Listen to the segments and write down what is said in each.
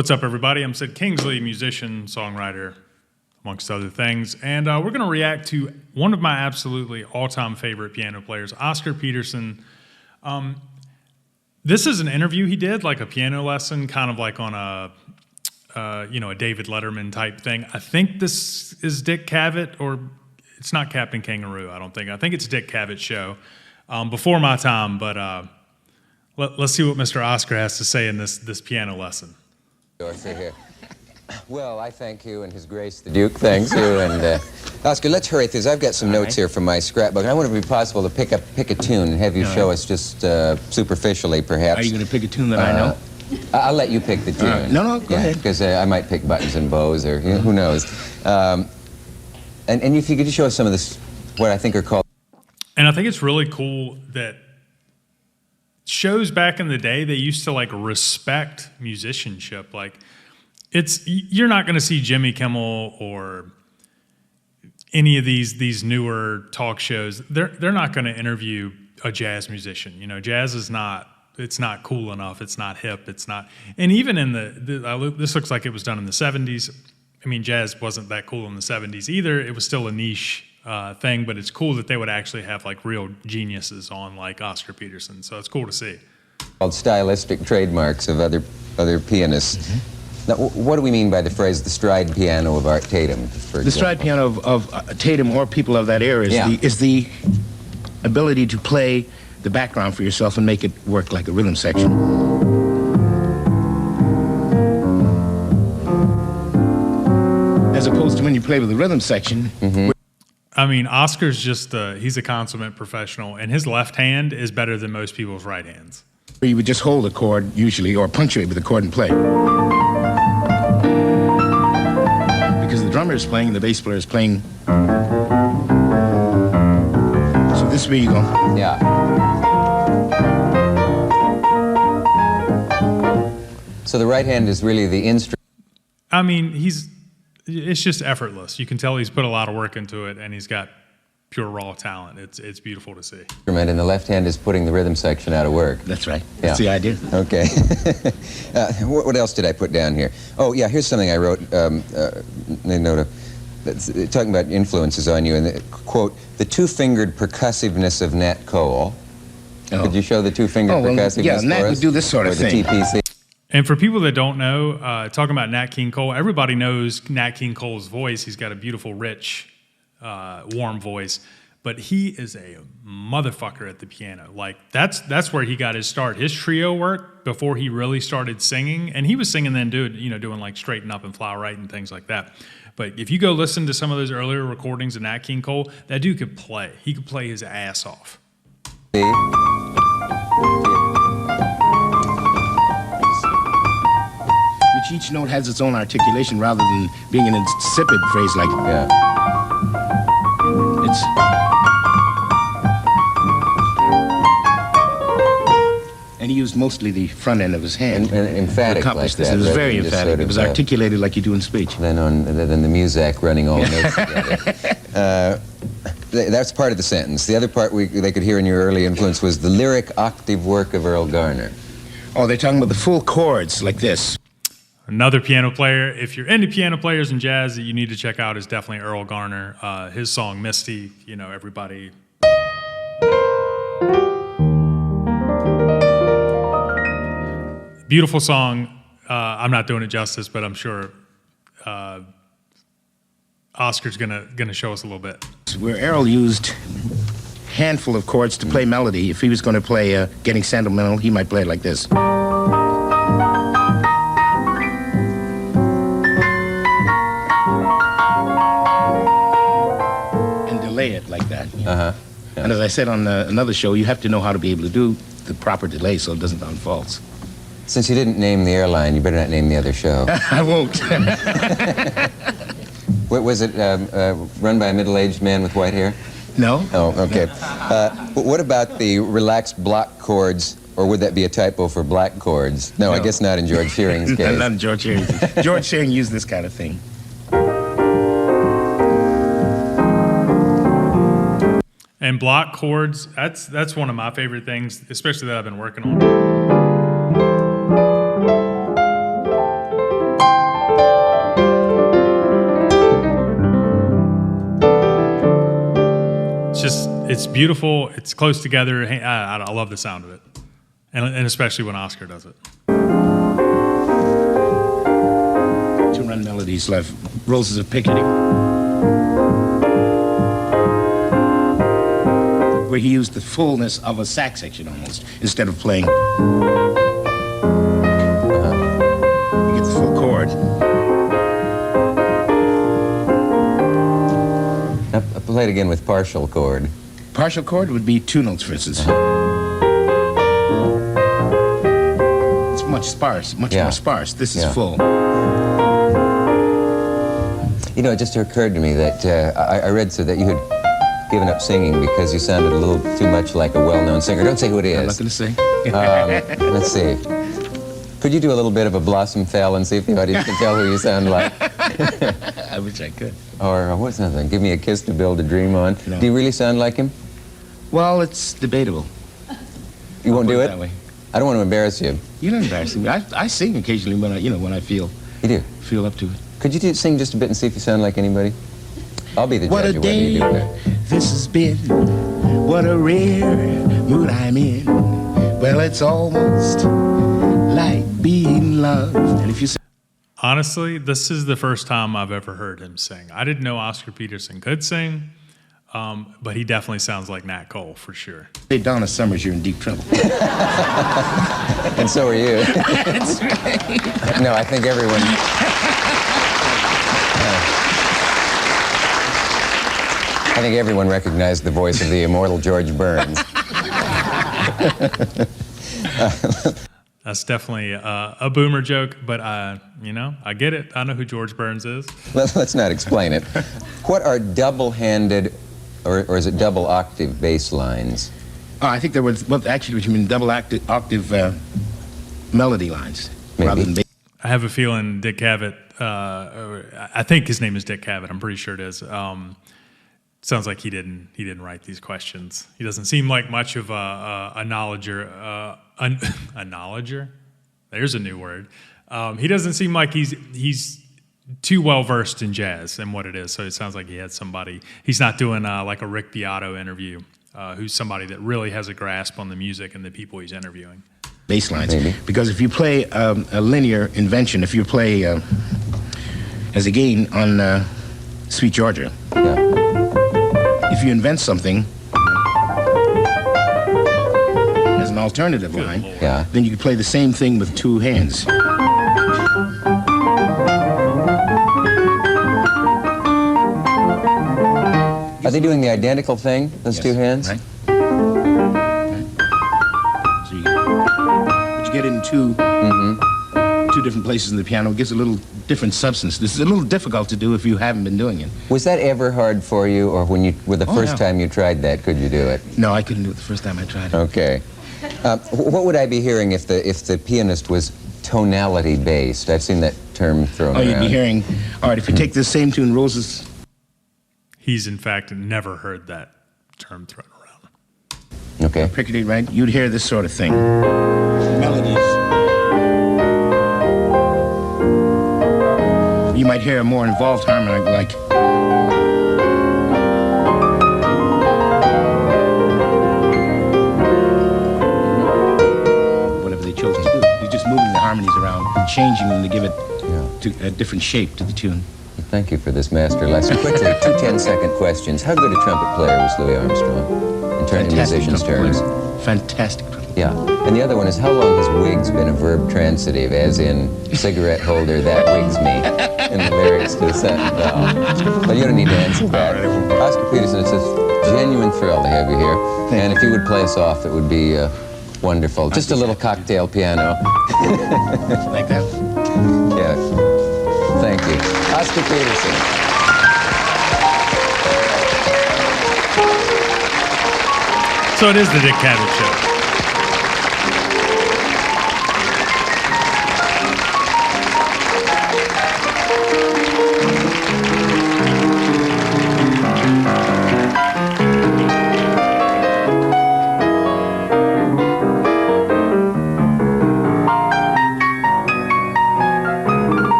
What's up, everybody? I'm Sid Kingsley, musician, songwriter, amongst other things. And we're going to react to one of my absolutely all-time favorite piano players, Oscar Peterson. This is an interview he did, like a piano lesson, kind of like on a David Letterman type thing. I think this is Dick Cavett, or it's not Captain Kangaroo, I don't think. I think it's Dick Cavett Show. Before my time, but let's see what Mr. Oscar has to say in this piano lesson. Here. Well, I thank you, and His Grace the Duke thanks you, and Oscar, let's hurry through this. I've got some notes here from my scrapbook. I wonder if it would be possible to pick a tune and have you show us just superficially, perhaps. Are you going to pick a tune that I know? I'll let you pick the tune. No, go ahead. Because I might pick buttons and bows, or who knows. And if you could just show us some of this, what I think are called. And I think it's really cool that shows back in the day, they used to like respect musicianship. Like you're not going to see Jimmy Kimmel or any of these newer talk shows. They're not going to interview a jazz musician. You know, jazz is it's not cool enough. It's not hip. It's not. And even in this looks like it was done in the 70s. I mean, jazz wasn't that cool in the 70s either. It was still a niche thing, but it's cool that they would actually have like real geniuses on, like Oscar Peterson. So it's cool to see. Called stylistic trademarks of other pianists. Mm-hmm. Now, what do we mean by the phrase "the stride piano of Art Tatum"? The stride piano of Tatum or people of that era is the ability to play the background for yourself and make it work like a rhythm section. As opposed to when you play with the rhythm section. Mm-hmm. I mean, Oscar's just he's a consummate professional, and his left hand is better than most people's right hands. You would just hold a chord, usually, or punctuate with a chord and play. Because the drummer is playing and the bass player is playing. So this way you go. Yeah. So the right hand is really the instrument. I mean, it's just effortless. You can tell he's put a lot of work into it, and he's got pure raw talent. It's beautiful to see. And the left hand is putting the rhythm section out of work. That's right. That's the idea. Okay. What else did I put down here? Oh, yeah, here's something I wrote. Talking about influences on you, and quote, "the two-fingered percussiveness of Nat Cole." Oh. Could you show the two-fingered percussiveness yeah, Nat would do this sort of thing. The TPC. And for people that don't know, talking about Nat King Cole, everybody knows Nat King Cole's voice. He's got a beautiful, rich, warm voice, but he is a motherfucker at the piano. Like that's where he got his start. His trio work before he really started singing, and he was singing then doing like Straighten Up and Fly Right and things like that. But if you go listen to some of those earlier recordings of Nat King Cole, that dude could play. He could play his ass off. Each note has its own articulation rather than being an insipid phrase like and he used mostly the front end of his hand and emphatic to accomplish like this. That, it was very emphatic. Sort of, it was articulated like you do in speech. Then the muzak running all notes together. That's part of the sentence. The other part they could hear in your early influence was the lyric octave work of Earl Garner. Oh, they're talking about the full chords like this. Another piano player, if you're into piano players and jazz, that you need to check out is definitely Earl Garner. His song Misty, everybody. Beautiful song. I'm not doing it justice, but I'm sure Oscar's gonna show us a little bit. Where Errol used a handful of chords to play melody. If he was going to play Getting Sentimental, he might play it like this. It like that. Yeah. And as I said on another show, you have to know how to be able to do the proper delay so it doesn't sound false. Since you didn't name the airline, you better not name the other show. I won't. Was it run by a middle-aged man with white hair? No. Oh, okay. What about the relaxed block chords, or would that be a typo for black chords? No, I guess not in George Shearing's case. Not in George Shearing. George Shearing used this kind of thing. And block chords, that's one of my favorite things, especially that I've been working on. it's beautiful. It's close together. Hey, I love the sound of it, and especially when Oscar does it. Two-run melodies like Roses of Picardy, where he used the fullness of a sax section almost, instead of playing. You get the full chord. Now, play it again with partial chord. Partial chord would be 2 notes, for instance. It's much more sparse. This is full. You know, it just occurred to me that I read so that you had given up singing because you sounded a little too much like a well-known singer. Don't say who it is. I'm not going to say. Let's see. Could you do a little bit of a Blossom Fell and see if the audience can tell who you sound like? I wish I could. Or what's another thing? Give me a kiss to build a dream on. No. Do you really sound like him? Well, it's debatable. You won't do it? That way. I don't want to embarrass you. You're not embarrassing me. I sing occasionally when I feel You do? up to it. Could you sing just a bit and see if you sound like anybody? I'll be the What judge a of whether you day do that. this has been. What a rare mood I'm in. Well, it's almost like being loved. And if you say, Honestly, this is the first time I've ever heard him sing. I didn't know Oscar Peterson could sing, but he definitely sounds like Nat Cole for sure. Donna Summers, you're in deep trouble. And so are you. That's right. No, I think everyone... I think everyone recognized the voice of the immortal George Burns. That's definitely a boomer joke, but I get it. I know who George Burns is. Let's not explain it. What are double-handed, or is it double octave bass lines? Oh, I think there was, well, actually, what you mean, double octave melody lines. Maybe. Rather than bass. I have a feeling Dick Cavett, I think his name is Dick Cavett, I'm pretty sure it is. Sounds like he didn't write these questions. He doesn't seem like much of a knowledger. A knowledger? There's a new word. He doesn't seem like he's too well versed in jazz and what it is. So it sounds like he had somebody. He's not doing like a Rick Beato interview, who's somebody that really has a grasp on the music and the people he's interviewing. Bass lines. Maybe. Because if you play a linear invention, if you play as a gain on Sweet Georgia, Yeah. if you invent something as an alternative line, Yeah. then you can play the same thing with 2 hands. Are they doing the identical thing, those Yes, 2 hands? Right? Right. So but you get it in 2 different places in the piano. It gives a little different substance. This is a little difficult to do if you haven't been doing it. Was that ever hard for you, or when the first yeah. time you tried that, could you do it? No, I couldn't do it the first time I tried it. Okay. What would I be hearing if the pianist was tonality based? I've seen that term thrown Oh, around. you'd be hearing, all right, if you take this same tune, Roses. He's in fact never heard that term thrown around. Okay. Picardy, right? You'd hear this sort of thing. Melodies. You might hear a more involved harmony like. Whatever they chose to do. You're just moving the harmonies around and changing them to give it a different shape to the tune. Thank you for this master lesson. Quickly, 2 10-second questions. How good a trumpet player was Louis Armstrong in musicians' terms? Fantastic trumpet. Yeah. And the other one is, how long has wigs been a verb transitive, as in cigarette holder, that wigs me, in the lyrics to the sentence? But you don't need to answer that. Oscar Peterson, it's a genuine thrill to have you here. And if you would play us off, it would be wonderful. Just a little cocktail piano. Like that? Yeah. Thank you. Oscar Peterson. So it is the Dick Cavett Show.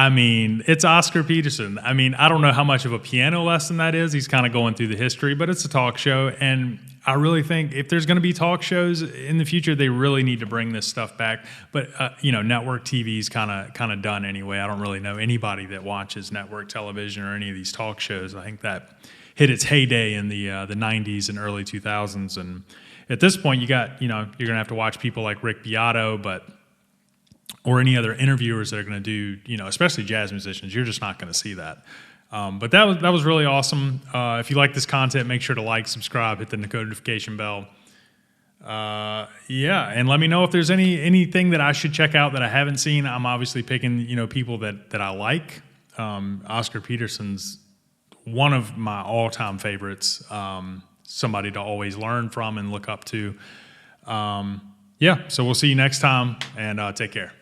I mean, it's Oscar Peterson. I mean, I don't know how much of a piano lesson that is. He's kind of going through the history, but it's a talk show. And I really think if there's going to be talk shows in the future, they really need to bring this stuff back. But, network TV is kind of done anyway. I don't really know anybody that watches network television or any of these talk shows. I think that hit its heyday in the 90s and early 2000s. And at this point, you're going to have to watch people like Rick Beato, or any other interviewers that are going to do, especially jazz musicians. You're just not going to see that. But that was really awesome. If you like this content, make sure to like, subscribe, hit the notification bell. And let me know if there's anything that I should check out that I haven't seen. I'm obviously picking, people that I like. Oscar Peterson's one of my all-time favorites. Somebody to always learn from and look up to. So we'll see you next time, and take care.